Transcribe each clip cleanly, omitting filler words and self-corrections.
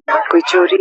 कोई चोरी,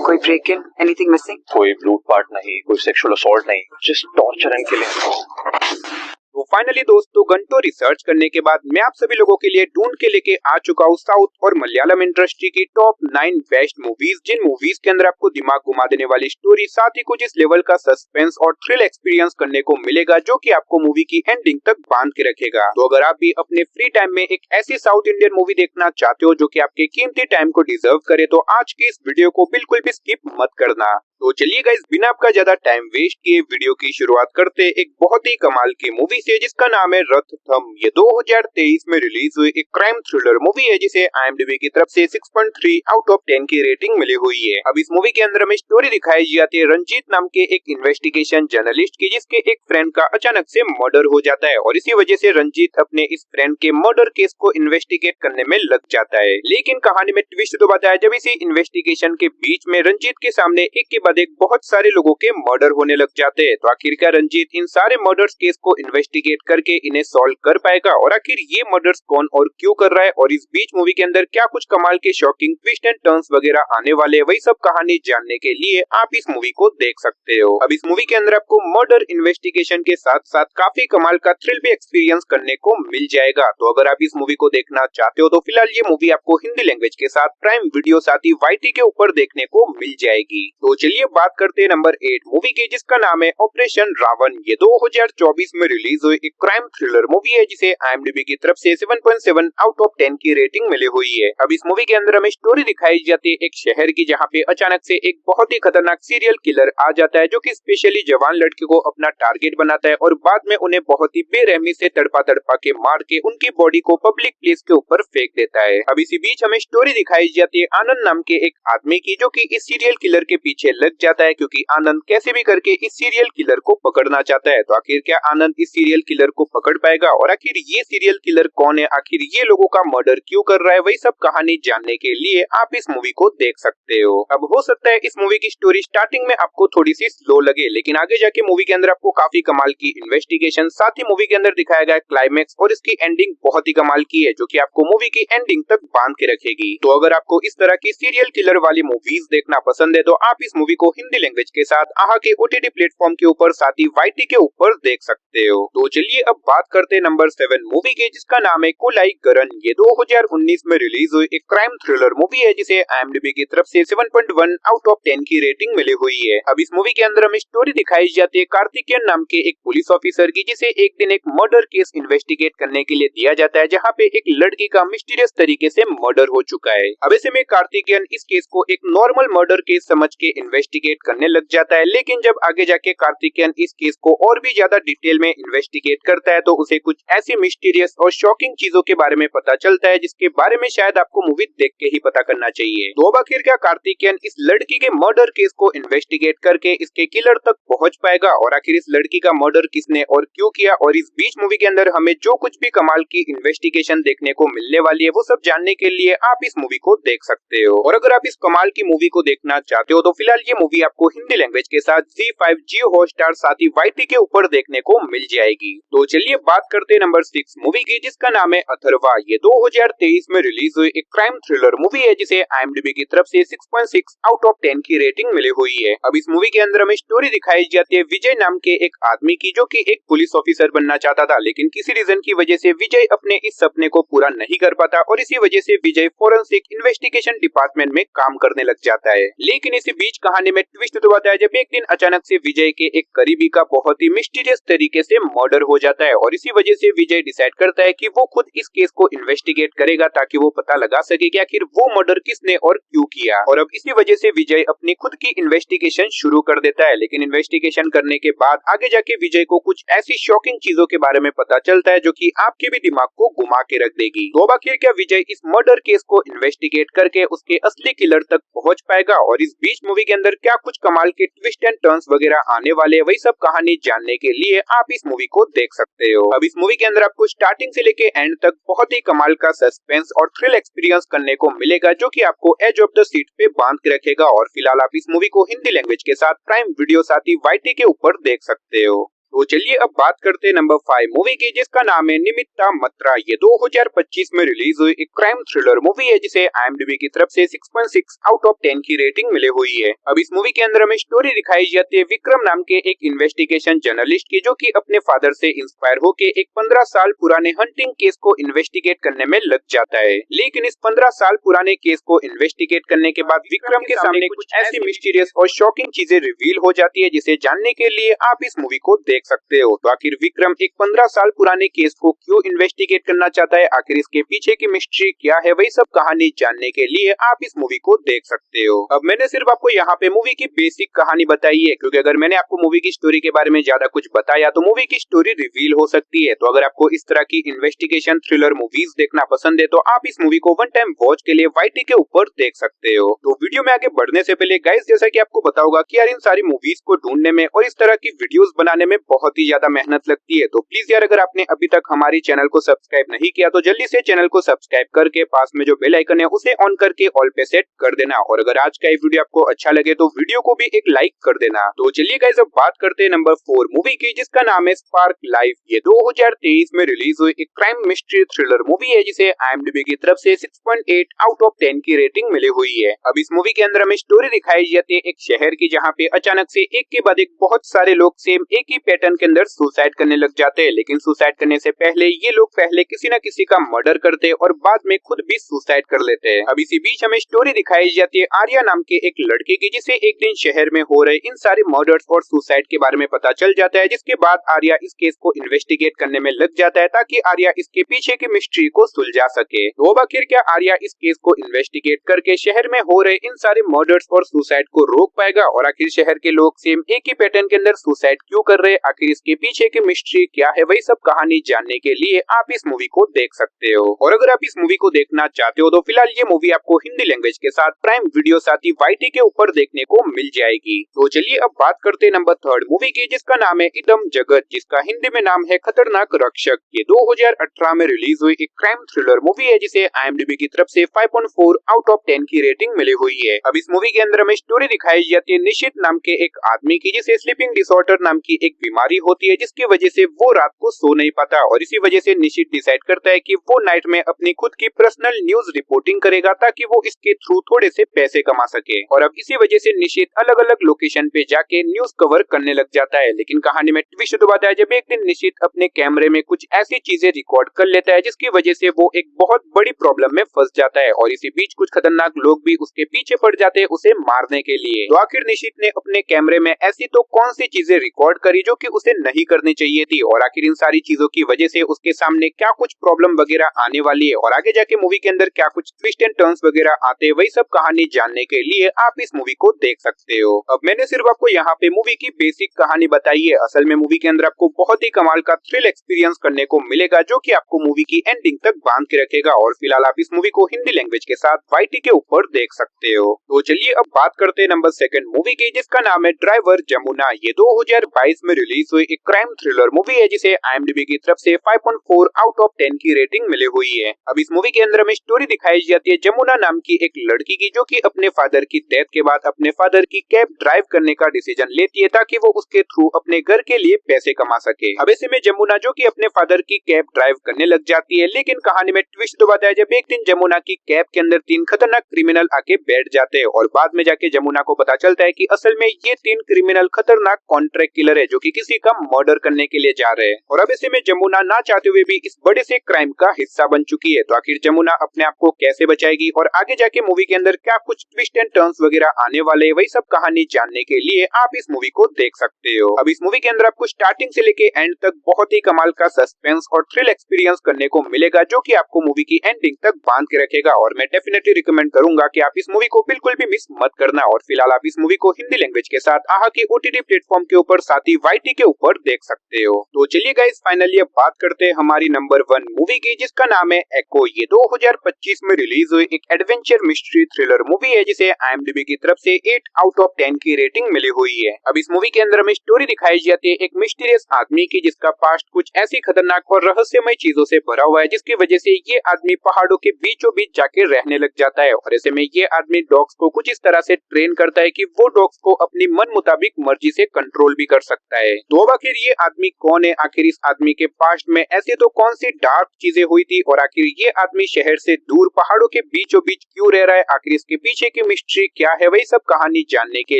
कोई ब्रेक इन, एनीथिंग मिसिंग? कोई लूट पाट नहीं, कोई सेक्सुअल असॉल्ट नहीं, जस्ट टॉर्चर एंड किलिंग। तो फाइनली दोस्तों घंटों रिसर्च करने के बाद मैं आप सभी लोगों के लिए ढूंढ के लेके आ चुका हूँ साउथ और मलयालम इंडस्ट्री की टॉप 9 बेस्ट मूवीज, जिन मूवीज के अंदर आपको दिमाग घुमा देने वाली स्टोरी, साथ ही कुछ इस लेवल का सस्पेंस और थ्रिल एक्सपीरियंस करने को मिलेगा जो कि आपको मूवी की एंडिंग तक बांध के रखेगा। तो अगर आप भी अपने फ्री टाइम में एक ऐसी साउथ इंडियन मूवी देखना चाहते हो जो कि आपके कीमती टाइम को डिजर्व करे, तो आज की इस वीडियो को बिल्कुल भी स्किप मत करना। तो चलिए गाइस, बिना आपका ज्यादा टाइम वेस्ट किए वीडियो की शुरुआत करते एक बहुत ही कमाल की मूवी से जिसका नाम है रथथम। ये 2023 में रिलीज हुई एक क्राइम थ्रिलर मूवी है जिसे IMDb की तरफ से 6.3 आउट ऑफ 10 की रेटिंग मिली हुई है। अब इस मूवी के अंदर हमें स्टोरी दिखाई जाती है रंजीत नाम के एक इन्वेस्टिगेशन जर्नलिस्ट की, जिसके एक फ्रेंड का अचानक से मर्डर हो जाता है और इसी वजह से रंजीत अपने इस फ्रेंड के मर्डर केस को इन्वेस्टिगेट करने में लग जाता है। लेकिन कहानी में ट्विस्ट तो बताया जब इसी इन्वेस्टिगेशन के बीच में रंजीत के सामने एक के बाद एक बहुत सारे लोगों के मर्डर होने लग जाते हैं। तो आखिरकार रंजीत इन सारे मर्डर्स केस को इन्वेस्टिगेट करके इन्हें सॉल्व कर पाएगा और आखिर ये मर्डर्स कौन और क्यों कर रहा है और इस बीच मूवी के अंदर क्या कुछ कमाल के शॉकिंग ट्विस्ट एंड टर्न्स वगैरह आने वाले हैं, वही सब कहानी जानने के लिए आप इस मूवी को देख सकते हो। अब इस मूवी के अंदर आपको मर्डर इन्वेस्टिगेशन के साथ साथ काफी कमाल का थ्रिल भी एक्सपीरियंस करने को मिल जाएगा। तो अगर आप इस मूवी को देखना चाहते हो तो फिलहाल ये मूवी आपको हिंदी लैंग्वेज के साथ प्राइम वीडियो साथ ही YT के ऊपर देखने को मिल जाएगी। तो चलिए बात करते हैं नंबर 8 मूवी की, जिसका नाम है ऑपरेशन रावण। ये 2024 में रिलीज हुई एक क्राइम थ्रिलर मूवी है जिसे IMDb की तरफ से 7.7 आउट ऑफ 10 की रेटिंग मिली हुई है। अब इस मूवी के अंदर हमें स्टोरी दिखाई जाती है एक शहर की, जहाँ पे अचानक से एक बहुत ही खतरनाक सीरियल किलर आ जाता है जो कि स्पेशली जवान लड़के को अपना टारगेट बनाता है और बाद में उन्हें बहुत ही बेरहमी से तड़पा तड़पा के मार के उनकी बॉडी को पब्लिक प्लेस के ऊपर फेंक देता है। अब इसी बीच हमें स्टोरी दिखाई जाती है आनंद नाम के एक आदमी की, जो कि इस सीरियल किलर के पीछे लग जाता है क्योंकि आनंद कैसे भी करके इस सीरियल किलर को पकड़ना चाहता है। तो आखिर क्या आनंद इस सीरियल किलर को पकड़ पाएगा और आखिर ये सीरियल किलर कौन है, आखिर ये लोगों का मर्डर क्यों कर रहा है, वही सब कहानी जानने के लिए आप इस मूवी को देख सकते हो। अब हो सकता है इस मूवी की स्टोरी स्टार्टिंग में आपको थोड़ी सी स्लो लगे, लेकिन आगे जाके मूवी के अंदर आपको काफी कमाल की इन्वेस्टिगेशन, साथ ही मूवी के अंदर दिखाया गया क्लाइमेक्स और इसकी एंडिंग बहुत ही कमाल की है जो कि आपको मूवी की एंडिंग तक बांध के रखेगी। तो अगर आपको इस तरह की सीरियल किलर वाली मूवीज देखना पसंद है तो आप इस मूवी को हिंदी लैंग्वेज के साथ आहा के OTT प्लेटफॉर्म के ऊपर साथ ही YT के ऊपर देख सकते हो। तो चलिए अब बात करते हैं नंबर 7 मूवी की, जिसका नाम है कोलाइकरन। ये 2019 में रिलीज हुई एक क्राइम थ्रिलर मूवी है जिसे IMDb की तरफ से 7.1 आउट ऑफ 10 की रेटिंग मिली हुई है। अब इस मूवी के अंदर हमें स्टोरी दिखाई जाती है कार्तिकेयन नाम के एक पुलिस ऑफिसर की, जिसे एक दिन एक मर्डर केस इन्वेस्टिगेट करने के लिए दिया जाता है जहाँ पे एक लड़की का मिस्टीरियस तरीके से मर्डर हो चुका है। अब ऐसे में कार्तिकेयन इस केस को एक नॉर्मल मर्डर केस समझ के इन्वेस्टिगेट करने लग जाता है, लेकिन जब आगे जाके कार्तिकेयन इस केस को और भी ज्यादा डिटेल में इन्वेस्टिगेट करता है तो उसे कुछ ऐसी मिस्टीरियस और शॉकिंग चीजों के बारे में पता चलता है जिसके बारे में शायद आपको मूवी देख के ही पता करना चाहिए। तो अब आखिर क्या कार्तिकेयन इस लड़की के मर्डर केस को इन्वेस्टिगेट करके इसके किलर तक पहुंच पाएगा और आखिर इस लड़की का मर्डर किसने और क्यों किया, और इस बीच मूवी के अंदर हमें जो कुछ भी कमाल की इन्वेस्टिगेशन देखने को मिलने वाली है वो सब जानने के लिए आप इस मूवी को देख सकते हो। और अगर आप इस कमाल की मूवी को देखना चाहते हो तो फिलहाल ये मूवी आपको हिंदी लैंग्वेज के साथ ZEE5, Jio Hotstar साथ ही YT के ऊपर देखने को मिल जाएगी। तो चलिए बात करते हैं नंबर 6 मूवी की, जिसका नाम है अथर्वा। ये 2023 में रिलीज हुई एक क्राइम थ्रिलर मूवी है जिसे IMDb की तरफ से 6.6 आउट ऑफ 10 की रेटिंग मिली हुई है। अब इस मूवी के अंदर हमें स्टोरी दिखाई जाती है विजय नाम के एक आदमी की, जो कि एक पुलिस ऑफिसर बनना चाहता था, लेकिन किसी रीजन की वजह से विजय अपने इस सपने को पूरा नहीं कर पाता और इसी वजह से विजय फोरेंसिक इन्वेस्टिगेशन डिपार्टमेंट में काम करने लग जाता है। लेकिन इसी बीच कहानी में ट्विस्ट तो आता है जब एक दिन अचानक से विजय के एक करीबी का बहुत ही मिस्टीरियस तरीके से मर्डर हो जाता है और इसी वजह से विजय डिसाइड करता है कि वो खुद इस केस को इन्वेस्टिगेट करेगा ताकि वो पता लगा सके कि आखिर वो मर्डर किसने और क्यों किया। और अब इसी वजह से विजय अपनी खुद की इन्वेस्टिगेशन शुरू कर देता है, लेकिन इन्वेस्टिगेशन करने के बाद आगे जाके विजय को कुछ ऐसी शॉकिंग चीजों के बारे में पता चलता है जो कि आपके भी दिमाग को घुमा के रख देगी। तो अब आखिर क्या विजय इस मर्डर केस को इन्वेस्टिगेट करके उसके असली किलर तक पहुंच पाएगा और इस बीच मूवी के अंदर क्या कुछ कमाल के ट्विस्ट एंड टर्न्स वगैरह आने वाले हैं, वही सब कहानी जानने के लिए आप इस मूवी को देख सकते हो। अब इस मूवी के अंदर आपको स्टार्टिंग से लेके एंड तक बहुत ही कमाल का सस्पेंस और थ्रिल एक्सपीरियंस करने को मिलेगा जो कि आपको एज ऑफ द सीट पे बांध के रखेगा। और फिलहाल आप इस मूवी को हिंदी लैंग्वेज के साथ प्राइम वीडियो साथ ही YT के ऊपर देख सकते हो। तो चलिए अब बात करते हैं नंबर 5 मूवी की, जिसका नाम है निमित्ता मत्रा। ये 2025 में रिलीज हुई एक क्राइम थ्रिलर मूवी है, जिसे IMDb की तरफ से 6.6 आउट ऑफ 10 की रेटिंग मिली हुई है। अब इस मूवी के अंदर हमें स्टोरी दिखाई जाती है विक्रम नाम के एक इन्वेस्टिगेशन जर्नलिस्ट की, जो कि अपने फादर से इंस्पायर होके एक 15 साल पुराने हंटिंग केस को इन्वेस्टिगेट करने में लग जाता है। लेकिन इस 15 साल पुराने केस को इन्वेस्टिगेट करने के बाद विक्रम के सामने कुछ ऐसी मिस्टीरियस और शॉकिंग चीजें रिवील हो जाती है, जिसे जानने के लिए आप इस मूवी को देख सकते हो। तो आखिर विक्रम एक 15 साल पुराने केस को क्यों इन्वेस्टिगेट करना चाहता है, आखिर इसके पीछे की मिस्ट्री क्या है, वही सब कहानी जानने के लिए आप इस मूवी को देख सकते हो। अब मैंने सिर्फ आपको यहाँ पे मूवी की बेसिक कहानी बताई है, क्योंकि अगर मैंने आपको मूवी की स्टोरी के बारे में ज्यादा कुछ बताया तो मूवी की स्टोरी रिवील हो सकती है। तो अगर आपको इस तरह की इन्वेस्टिगेशन थ्रिलर मूवीज देखना पसंद है तो आप इस मूवी को वन टाइम वॉच के लिए YT के ऊपर देख सकते हो। तो वीडियो में आगे बढ़ने से पहले गाइस, जैसा कि आपको पता होगा कि यार इन सारी मूवीज को ढूंढने में और इस तरह की वीडियोस बनाने में बहुत ही ज्यादा मेहनत लगती है। तो प्लीज यार, अगर आपने अभी तक हमारी चैनल को सब्सक्राइब नहीं किया तो जल्दी से चैनल को सब्सक्राइब करके पास में जो बेल आइकन है उसे ऑन करके ऑल पे सेट कर देना। और अगर आज का ये वीडियो आपको अच्छा लगे तो वीडियो को भी एक लाइक कर देना। तो चलिए गाइस, अब बात करते हैं नंबर 4 मूवी की, जिसका नाम है स्पार्क लाइफ। ये 2023 में रिलीज हुई एक क्राइम मिस्ट्री थ्रिलर मूवी है, जिसे IMDb की तरफ से 6.8 आउट ऑफ 10 की रेटिंग मिली हुई है। अब इस मूवी के अंदर हमें स्टोरी दिखाई जाती है एक शहर की, जहाँ पे अचानक से एक के बाद एक बहुत सारे लोग सेम एक ही पैटर्न के अंदर सुसाइड करने लग जाते हैं। लेकिन सुसाइड करने से पहले ये लोग पहले किसी न किसी का मर्डर करते हैं और बाद में खुद भी सुसाइड कर लेते हैं। अब इसी बीच हमें स्टोरी दिखाई जाती है आर्या नाम के एक लड़के की, जिसे एक दिन शहर में हो रहे इन सारे मर्डर्स और सुसाइड के बारे में पता चल जाता है। जिसके बाद आर्या इस केस को इन्वेस्टिगेट करने में लग जाता है, ताकि आर्या इसके पीछे की मिस्ट्री को सुलझा सके। तो अब आखिर क्या आर्या इस केस को इन्वेस्टिगेट करके शहर में हो रहे इन सारे मर्डर्स और सुसाइड को रोक पाएगा, और आखिर शहर के लोग सेम एक ही पैटर्न के अंदर सुसाइड क्यों कर रहे हैं, आखिर इसके पीछे की मिस्ट्री क्या है, वही सब कहानी जानने के लिए आप इस मूवी को देख सकते हो। और अगर आप इस मूवी को देखना चाहते हो तो फिलहाल ये मूवी आपको हिंदी लैंग्वेज के साथ प्राइम वीडियो साथ ही YT के ऊपर देखने को मिल जाएगी। तो चलिए अब बात करते हैं नंबर 3 मूवी की, जिसका नाम है इदम जगत, जिसका हिंदी में नाम है खतरनाक रक्षक। ये 2018 में रिलीज हुई एक क्राइम थ्रिलर मूवी है, जिसे IMDb की तरफ से 5.4 आउट ऑफ 10 की रेटिंग मिली हुई है। अब इस मूवी के अंदर हमें स्टोरी दिखाई जाती है निशित नाम के एक आदमी की, जिसे स्लीपिंग डिसऑर्डर नाम की एक बीमारी होती है, जिसकी वजह से वो रात को सो नहीं पाता। और इसी वजह से निशित डिसाइड करता है कि वो नाइट में अपनी खुद की पर्सनल न्यूज रिपोर्टिंग करेगा, ताकि वो इसके थ्रू थोड़े से पैसे कमा सके। और अब इसी वजह से निशित अलग अलग लोकेशन पे जाके न्यूज कवर करने लग जाता है। लेकिन कहानी में ट्विस्ट तो आता है जब एक दिन निशित अपने कैमरे में कुछ ऐसी चीजें रिकॉर्ड कर लेता है, जिसकी वजह से वो एक बहुत बड़ी प्रॉब्लम में फंस जाता है। और इसी बीच कुछ खतरनाक लोग भी उसके पीछे पड़ जाते हैं उसे मारने के लिए। तो आखिर निशित ने अपने कैमरे में ऐसी तो कौन सी चीजें रिकॉर्ड करी जो कि उसे नहीं करनी चाहिए थी, और आखिर इन सारी चीजों की वजह से उसके सामने क्या कुछ प्रॉब्लम वगैरह आने वाली है, और आगे जाके मूवी के अंदर क्या कुछ ट्विस्ट एंड टर्न्स वगैरह आते हैं, वही सब कहानी जानने के लिए आप इस मूवी को देख सकते हो। अब मैंने सिर्फ आपको यहाँ पे मूवी की बेसिक कहानी बताई है। असल में मूवी के अंदर आपको बहुत ही कमाल का थ्रिल एक्सपीरियंस करने को मिलेगा, जो कि आपको मूवी की एंडिंग तक बांध के रखेगा। और फिलहाल आप इस मूवी को हिंदी लैंग्वेज के साथ YT के ऊपर देख सकते हो। तो चलिए अब बात करते हैं नंबर 2 मूवी की, जिसका नाम है ड्राइवर जमुना। ये 2022 में रिलीज हुई एक क्राइम थ्रिलर मूवी है, जिसे IMDb की तरफ से 5.4 आउट ऑफ 10 की रेटिंग मिली हुई है। अब इस मूवी के अंदर हमें स्टोरी दिखाई जाती है जमुना नाम की एक लड़की की, जो कि अपने फादर की डेथ के बाद अपने फादर की कैब ड्राइव करने का डिसीजन लेती है, ताकि वो उसके थ्रू अपने घर के लिए पैसे कमा सके। अब ऐसे में जमुना जो कि अपने फादर की कैब ड्राइव करने लग जाती है। लेकिन कहानी में ट्विस्ट तो आता है जब एक दिन जमुना की कैब के अंदर 3 खतरनाक क्रिमिनल आके बैठ जाते हैं, और बाद में जाके जमुना को पता चलता है कि असल में ये 3 क्रिमिनल खतरनाक कॉन्ट्रैक्ट किलर है, जो कि किसी का मर्डर करने के लिए जा रहे हैं। और अब ऐसे में जमुना ना चाहते हुए भी इस बड़े से क्राइम का हिस्सा बन चुकी है। तो आखिर जमुना अपने आप को कैसे बचाएगी, और आगे जाके मूवी के अंदर क्या कुछ ट्विस्ट एंड टर्न्स वगैरह आने वाले, वही सब कहानी जानने के लिए आप इस मूवी को देख सकते हो। अब इस मूवी के अंदर आपको स्टार्टिंग से लेके एंड तक बहुत ही कमाल का सस्पेंस और थ्रिल एक्सपीरियंस करने को मिलेगा, जो कि आपको मूवी की एंडिंग तक बांध के रखेगा। और मैं डेफिनेटली रिकमेंड करूंगा कि आप इस मूवी को बिल्कुल भी मिस मत करना। और फिलहाल आप इस मूवी को हिंदी लैंग्वेज के साथ आहा के OTT प्लेटफॉर्म के ऊपर साथ ही YT के ऊपर देख सकते हो। तो चलिए गाइस, फाइनली अब बात करते हैं हमारी नंबर 1 मूवी की, जिसका नाम है एको। ये 2025 में रिलीज हुई एक एडवेंचर मिस्ट्री थ्रिलर मूवी है, जिसे IMDb की तरफ से 8 आउट ऑफ 10 की रेटिंग मिली हुई है। अब इस मूवी के अंदर हमें स्टोरी दिखाई जाती है एक मिस्टीरियस आदमी की, जिसका पास्ट कुछ ऐसी खतरनाक और रहस्यमय चीजों से भरा हुआ है, जिसकी वजह से ये आदमी पहाड़ों के बीचों बीच जाके रहने लग जाता है। और ऐसे में ये आदमी डॉग्स को कुछ इस तरह से ट्रेन करता है कि वो डॉग्स को अपनी मन मुताबिक मर्जी से कंट्रोल भी कर सकता है। तो आखिर ये आदमी कौन है, आखिर इस आदमी के पास्ट में ऐसे तो कौन सी डार्क चीजें हुई थी और आखिर ये आदमी शहर से दूर पहाड़ों के बीचों बीच क्यों रह रहा है, आखिर इसके पीछे की मिस्ट्री क्या है, वही सब कहानी जानने के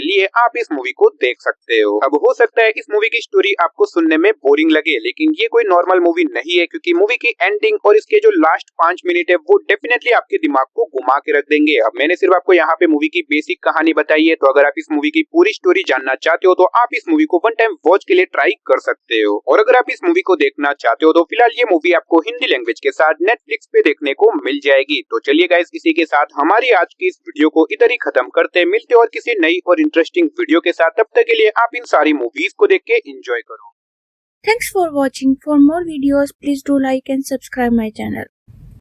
लिए आप इस मूवी को देख सकते हो। अब हो सकता है इस मूवी की स्टोरी आपको सुनने में बोरिंग लगे, लेकिन ये कोई नॉर्मल मूवी नहीं है, क्योंकि मूवी की एंडिंग और इसके जो लास्ट 5 मिनट है वो डेफिनेटली आपके दिमाग को घुमा के रख देंगे। अब मैंने सिर्फ आपको यहाँ पे मूवी की बेसिक कहानी बताई है, तो अगर आप इस मूवी की पूरी स्टोरी जानना चाहते हो तो आप इस मूवी को वन टाइम वॉच के लिए ट्राई कर सकते हो। और अगर आप इस मूवी को देखना चाहते हो तो फिलहाल ये मूवी आपको हिंदी लैंग्वेज के साथ नेटफ्लिक्स पे देखने को मिल जाएगी। तो चलिए गाइस, इसी के साथ हमारी आज की इस वीडियो को इधर ही खत्म करते हैं। मिलते और किसी नई और इंटरेस्टिंग वीडियो के साथ, तब तक के लिए आप इन सारी मूवीज को देख के एंजॉय करो। Thanks for watching. For more videos, please do like and subscribe my channel.